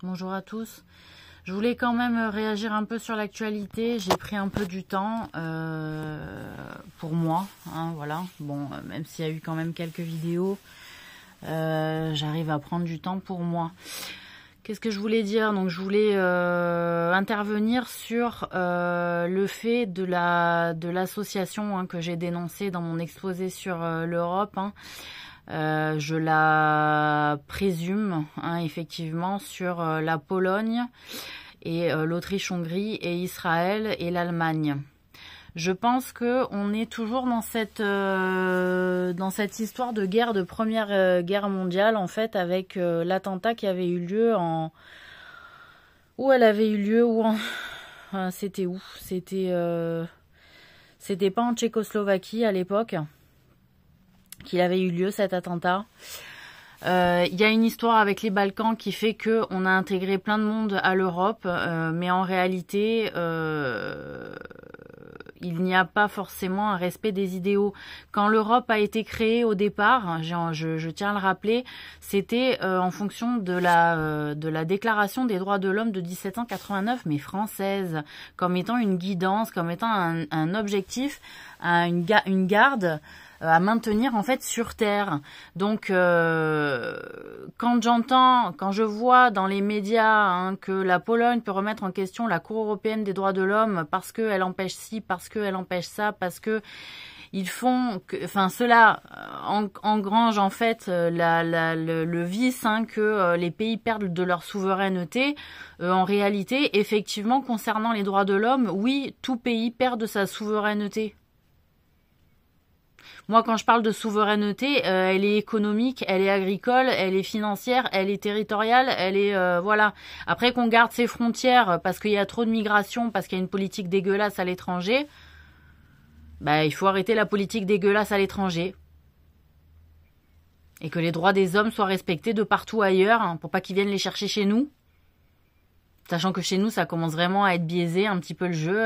Bonjour à tous. Je voulais quand même réagir un peu sur l'actualité. J'ai pris un peu du temps pour moi, hein, voilà. Bon, même s'il y a eu quand même quelques vidéos, j'arrive à prendre du temps pour moi. Qu'est-ce que je voulais dire? Donc, je voulais intervenir sur le fait de l'association hein, que j'ai dénoncée dans mon exposé sur l'Europe. Hein. Je la présume hein, effectivement sur la Pologne et l'Autriche-Hongrie et Israël et l'Allemagne. Je pense que on est toujours dans cette histoire de guerre, de première guerre mondiale en fait, avec l'attentat qui avait eu lieu c'était où? C'était pas en Tchécoslovaquie à l'époque qu'il avait eu lieu cet attentat. Il y a une histoire avec les Balkans qui fait que on a intégré plein de monde à l'Europe, mais en réalité, il n'y a pas forcément un respect des idéaux. Quand l'Europe a été créée au départ, je tiens à le rappeler, c'était en fonction de la Déclaration des droits de l'homme de 1789, mais française, comme étant une guidance, comme étant un objectif, une garde à maintenir en fait sur terre. Donc quand je vois dans les médias hein, que la Pologne peut remettre en question la Cour européenne des droits de l'homme parce qu'elle empêche ci, parce qu'elle empêche ça, parce que ils font cela engrange en fait le vice hein, que les pays perdent de leur souveraineté. En réalité, effectivement, concernant les droits de l'homme, oui, tout pays perd de sa souveraineté. Moi, quand je parle de souveraineté, elle est économique, elle est agricole, elle est financière, elle est territoriale, elle est voilà. Après qu'on garde ses frontières parce qu'il y a trop de migration, parce qu'il y a une politique dégueulasse à l'étranger, bah il faut arrêter la politique dégueulasse à l'étranger et que les droits des hommes soient respectés de partout ailleurs, hein, pour pas qu'ils viennent les chercher chez nous. Sachant que chez nous, ça commence vraiment à être biaisé un petit peu le jeu,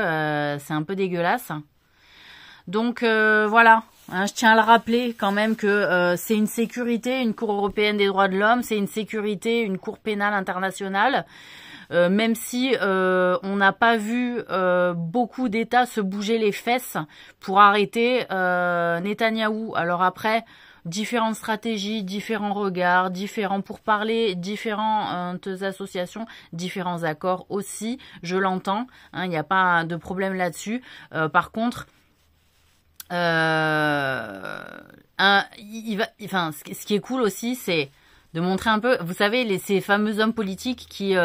c'est un peu dégueulasse. Donc voilà. Hein, je tiens à le rappeler quand même que c'est une sécurité, une Cour européenne des droits de l'homme, c'est une sécurité, une Cour pénale internationale. Même si on n'a pas vu beaucoup d'États se bouger les fesses pour arrêter Netanyahou. Alors après, différentes stratégies, différents regards, différents pourparlers, différentes associations, différents accords aussi, je l'entends. Hein, il n'y a pas de problème là-dessus. Par contre, ce qui est cool aussi, c'est de montrer un peu, vous savez, ces fameux hommes politiques qui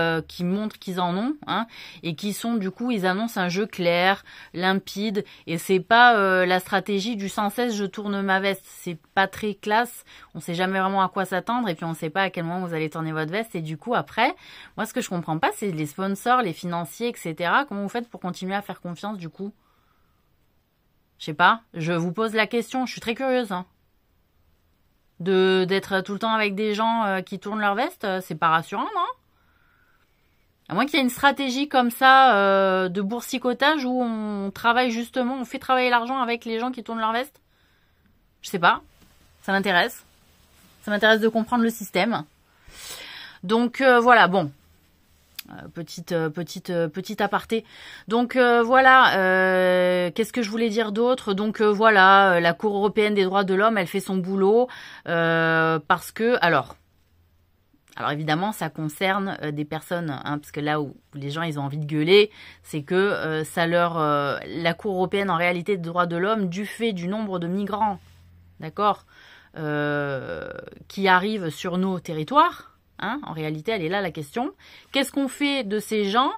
montrent qu'ils en ont, hein, et qui sont du coup, ils annoncent un jeu clair, limpide, et c'est pas la stratégie du sans cesse je tourne ma veste, c'est pas très classe, on sait jamais vraiment à quoi s'attendre, et puis on sait pas à quel moment vous allez tourner votre veste, et du coup après, moi ce que je comprends pas, c'est les sponsors, les financiers, etc. Comment vous faites pour continuer à faire confiance du coup? Je sais pas, je vous pose la question, je suis très curieuse. Hein. D'être tout le temps avec des gens qui tournent leur veste, c'est pas rassurant, non? À moins qu'il y ait une stratégie comme ça de boursicotage où on travaille justement, on fait travailler l'argent avec les gens qui tournent leur veste. Je sais pas, ça m'intéresse. Ça m'intéresse de comprendre le système. Donc voilà, bon. Petite aparté. Donc voilà, qu'est-ce que je voulais dire d'autre? Donc voilà, la Cour européenne des droits de l'homme, elle fait son boulot parce que alors évidemment ça concerne des personnes, hein, parce que là où les gens ils ont envie de gueuler, c'est que la Cour européenne en réalité des droits de l'homme, du fait du nombre de migrants, d'accord, qui arrivent sur nos territoires. Hein, en réalité, elle est là la question. Qu'est-ce qu'on fait de ces gens?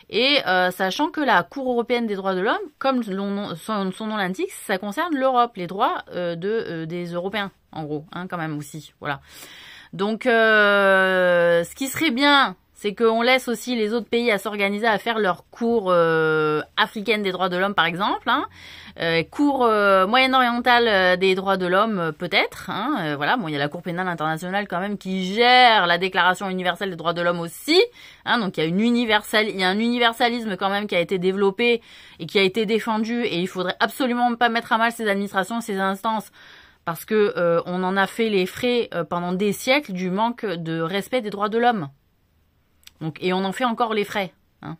Et sachant que la Cour européenne des droits de l'homme, comme son nom l'indique, ça concerne l'Europe, les droits des Européens, en gros, hein, quand même aussi. Voilà. Donc, ce qui serait bien, c'est qu'on laisse aussi les autres pays à s'organiser à faire leur Cour africaine des droits de l'homme, par exemple. Hein. Cour moyen-orientale des droits de l'homme, peut-être. Hein. Voilà, bon, il y a la Cour pénale internationale quand même qui gère la Déclaration universelle des droits de l'homme aussi. Hein. Donc il y a un universalisme quand même qui a été développé et qui a été défendu. Et il faudrait absolument pas mettre à mal ces administrations, ces instances. Parce que on en a fait les frais pendant des siècles du manque de respect des droits de l'homme. Donc, et on en fait encore les frais. Hein.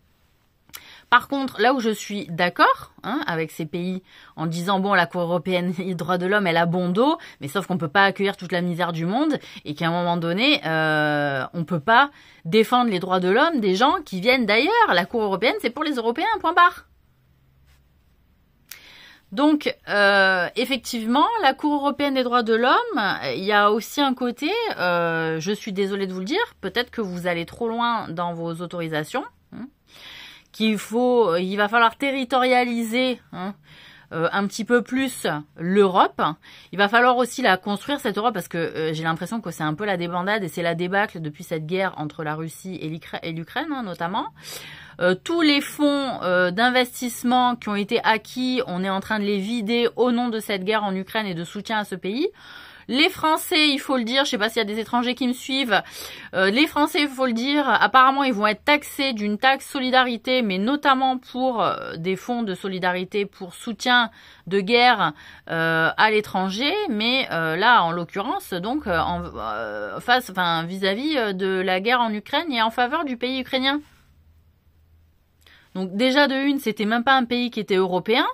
Par contre, là où je suis d'accord avec ces pays en disant bon, la Cour européenne des droits de l'homme, elle a bon dos, mais sauf qu'on peut pas accueillir toute la misère du monde et qu'à un moment donné, on peut pas défendre les droits de l'homme des gens qui viennent d'ailleurs. La Cour européenne, c'est pour les Européens, point barre. Donc, effectivement, la Cour européenne des droits de l'homme, il y a aussi un côté, je suis désolée de vous le dire, peut-être que vous allez trop loin dans vos autorisations, il va falloir territorialiser un petit peu plus l'Europe. Il va falloir aussi la construire, cette Europe, parce que j'ai l'impression que c'est un peu la débandade et c'est la débâcle depuis cette guerre entre la Russie et l'Ukraine, notamment. Tous les fonds d'investissement qui ont été acquis, on est en train de les vider au nom de cette guerre en Ukraine et de soutien à ce pays. Les Français, il faut le dire, je sais pas s'il y a des étrangers qui me suivent, les Français, il faut le dire, apparemment ils vont être taxés d'une taxe solidarité, mais notamment pour des fonds de solidarité pour soutien de guerre à l'étranger, mais là en l'occurrence donc vis-à-vis de la guerre en Ukraine et en faveur du pays ukrainien. Donc déjà de une, c'était même pas un pays qui était européen,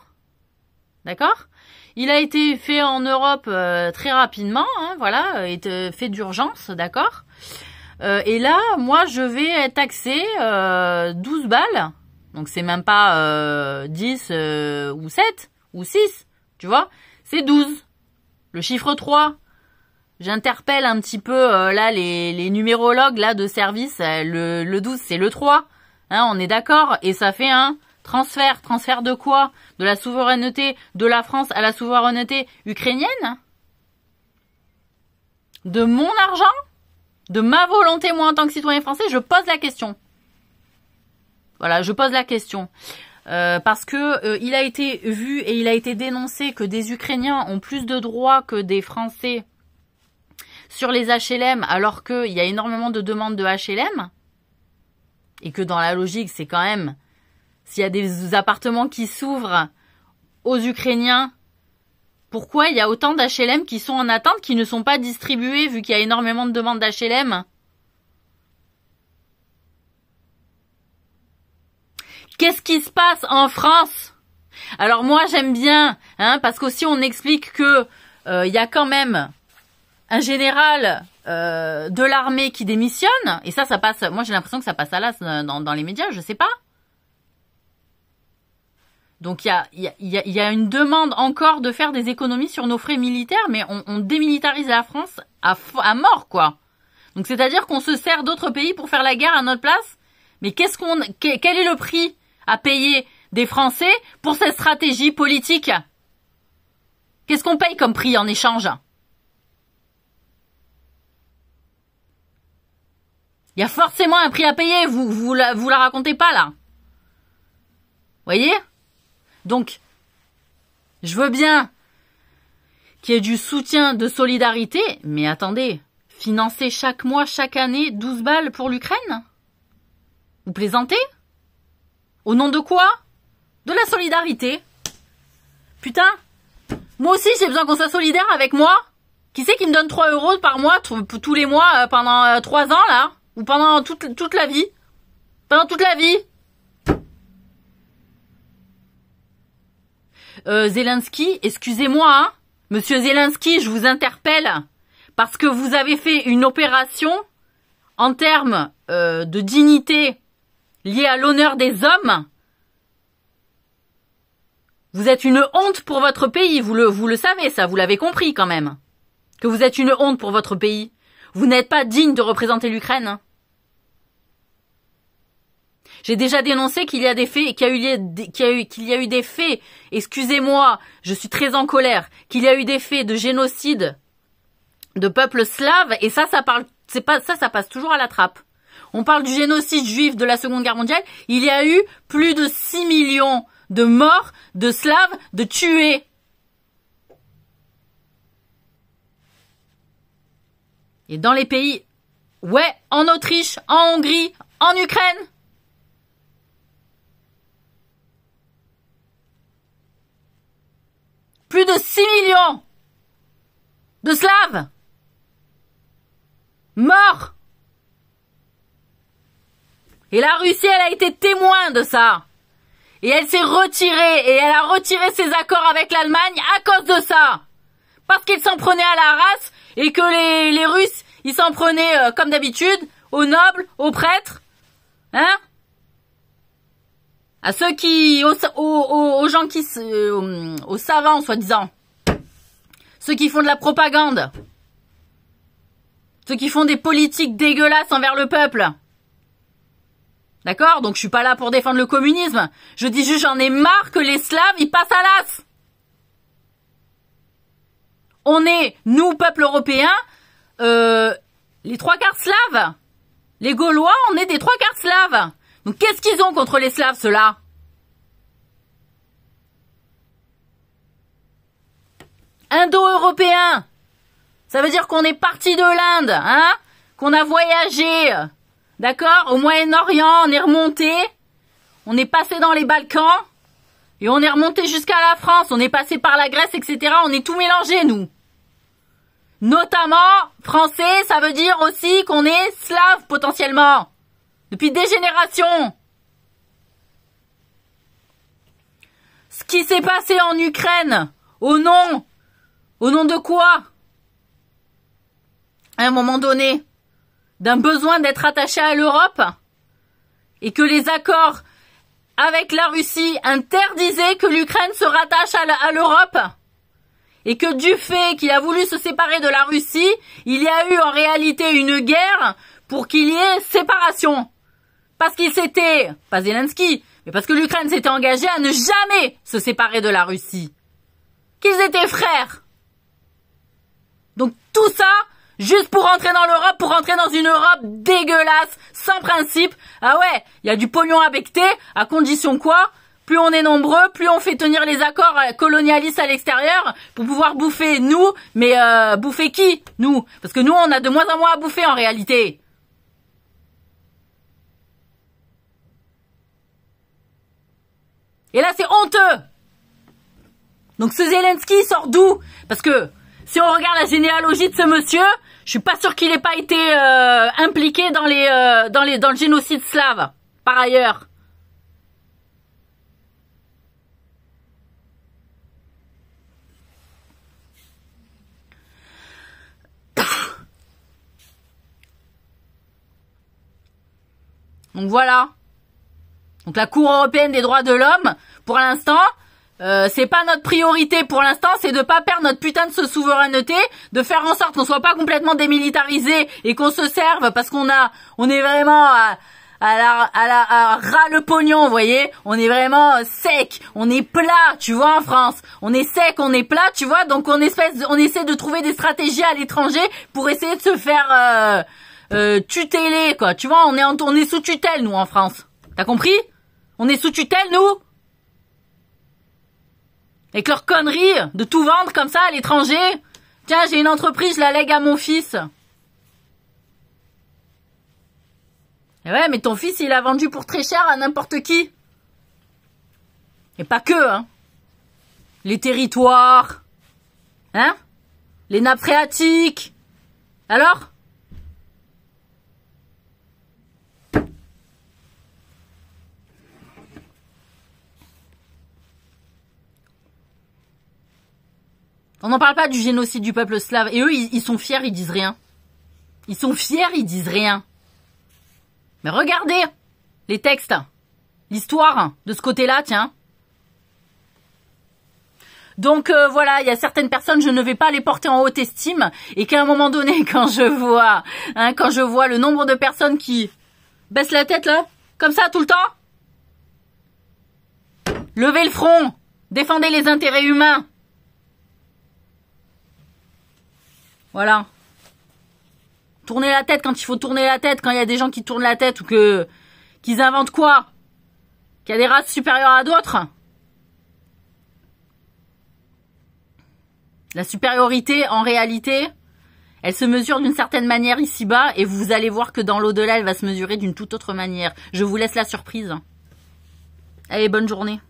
d'accord ? Il a été fait en Europe très rapidement, voilà, fait d'urgence, d'accord. Et là, moi, je vais être taxé 12 balles, donc c'est même pas 10 ou 7 ou 6, tu vois, c'est 12. Le chiffre 3. J'interpelle un petit peu là les numérologues là de service, le 12 c'est le 3, on est d'accord, et ça fait un transfert de quoi? De la souveraineté de la France à la souveraineté ukrainienne? De mon argent? De ma volonté, moi, en tant que citoyen français? Je pose la question. Voilà, je pose la question. Parce que il a été vu et il a été dénoncé que des Ukrainiens ont plus de droits que des Français sur les HLM, alors qu'il y a énormément de demandes de HLM. Et que dans la logique, c'est quand même... S'il y a des appartements qui s'ouvrent aux Ukrainiens, pourquoi il y a autant d'HLM qui sont en attente, qui ne sont pas distribués, vu qu'il y a énormément de demandes d'HLM? Qu'est-ce qui se passe en France? Alors moi, j'aime bien, parce qu'aussi on explique que il y a quand même un général de l'armée qui démissionne, et ça passe, moi j'ai l'impression que ça passe à l'as dans les médias, je sais pas. Donc il y a une demande encore de faire des économies sur nos frais militaires, mais on démilitarise la France à mort, quoi. Donc c'est-à-dire qu'on se sert d'autres pays pour faire la guerre à notre place. Mais quel est le prix à payer des Français pour cette stratégie politique? Qu'est-ce qu'on paye comme prix en échange? Il y a forcément un prix à payer, vous la racontez pas là. Voyez? Donc, je veux bien qu'il y ait du soutien de solidarité, mais attendez, financer chaque mois, chaque année, 12 balles pour l'Ukraine? Vous plaisantez? Au nom de quoi? De la solidarité. Putain, moi aussi j'ai besoin qu'on soit solidaire avec moi. Qui c'est qui me donne 3 € par mois, tous les mois, pendant 3 ans là? Ou pendant toute la vie? Pendant toute la vie? Zelensky, excusez-moi, Monsieur Zelensky, je vous interpelle parce que vous avez fait une opération en termes de dignité liée à l'honneur des hommes. Vous êtes une honte pour votre pays, vous le savez ça, vous l'avez compris quand même, que vous êtes une honte pour votre pays. Vous n'êtes pas digne de représenter l'Ukraine. J'ai déjà dénoncé qu'il y a des faits, qu'il y a eu des faits, excusez-moi, je suis très en colère, qu'il y a eu des faits de génocide de peuples slaves, et ça passe toujours à la trappe. On parle du génocide juif de la Seconde Guerre mondiale, il y a eu plus de 6 millions de morts, de slaves, de tués. Et dans les pays, ouais, en Autriche, en Hongrie, en Ukraine, plus de 6 millions de Slaves morts. Et la Russie, elle a été témoin de ça. Et elle s'est retirée, et elle a retiré ses accords avec l'Allemagne à cause de ça. Parce qu'ils s'en prenaient à la race, et que les Russes, ils s'en prenaient, comme d'habitude, aux nobles, aux prêtres, hein, à ceux qui, aux gens qui, aux savants, soi-disant, ceux qui font de la propagande, ceux qui font des politiques dégueulasses envers le peuple. D'accord? Donc je suis pas là pour défendre le communisme. Je dis juste j'en ai marre que les Slaves, ils passent à l'as. On est, nous, peuple européen, les 3/4 Slaves. Les Gaulois, on est des 3/4 Slaves. Donc qu'est-ce qu'ils ont contre les Slaves, ceux-là? Indo-européens. Ça veut dire qu'on est parti de l'Inde, hein? Qu'on a voyagé. D'accord? Au Moyen-Orient, on est remonté. On est passé dans les Balkans. Et on est remonté jusqu'à la France. On est passé par la Grèce, etc. On est tout mélangé, nous. Notamment, français, ça veut dire aussi qu'on est slave, potentiellement. Depuis des générations. Ce qui s'est passé en Ukraine, au nom de quoi? À un moment donné, d'un besoin d'être attaché à l'Europe, et que les accords avec la Russie interdisaient que l'Ukraine se rattache à l'Europe, et que du fait qu'il a voulu se séparer de la Russie, il y a eu en réalité une guerre pour qu'il y ait séparation. Parce qu'il s'était, pas Zelensky, mais parce que l'Ukraine s'était engagée à ne jamais se séparer de la Russie. Qu'ils étaient frères. Donc tout ça, juste pour rentrer dans l'Europe, pour rentrer dans une Europe dégueulasse, sans principe. Ah ouais, il y a du pognon à becter, à condition quoi? Plus on est nombreux, plus on fait tenir les accords colonialistes à l'extérieur pour pouvoir bouffer nous, mais bouffer qui? Nous. Parce que nous, on a de moins en moins à bouffer en réalité. Et là, c'est honteux. Donc ce Zelensky sort d'où? Parce que si on regarde la généalogie de ce monsieur, je suis pas sûr qu'il ait pas été impliqué dans le génocide slave, par ailleurs. Donc voilà. Donc la Cour européenne des droits de l'homme, pour l'instant, c'est pas notre priorité pour l'instant, c'est de pas perdre notre putain de souveraineté, de faire en sorte qu'on soit pas complètement démilitarisé et qu'on se serve parce on est vraiment à ras le pognon, vous voyez. On est vraiment sec, on est plat, tu vois, en France. On est sec, on est plat, tu vois. Donc on essaie de trouver des stratégies à l'étranger pour essayer de se faire tuteler, quoi. Tu vois, on est sous tutelle, nous, en France. T'as compris? On est sous tutelle, nous. Avec leurs conneries de tout vendre comme ça à l'étranger. Tiens, j'ai une entreprise, je la lègue à mon fils. Et ouais, mais ton fils, il a vendu pour très cher à n'importe qui. Et pas que, hein. Les territoires. Hein? Les nappes phréatiques. Alors? On n'en parle pas du génocide du peuple slave. Et eux, ils sont fiers, ils disent rien. Ils sont fiers, ils disent rien. Mais regardez les textes. L'histoire de ce côté-là, tiens. Donc voilà, il y a certaines personnes, je ne vais pas les porter en haute estime. Et qu'à un moment donné, quand je vois le nombre de personnes qui baissent la tête là, comme ça tout le temps. Levez le front. Défendez les intérêts humains. Voilà. Tournez la tête quand il faut tourner la tête, quand il y a des gens qui tournent la tête ou qu'ils inventent quoi? Qu'il y a des races supérieures à d'autres? La supériorité, en réalité, elle se mesure d'une certaine manière ici-bas et vous allez voir que dans l'au-delà, elle va se mesurer d'une toute autre manière. Je vous laisse la surprise. Allez, bonne journée.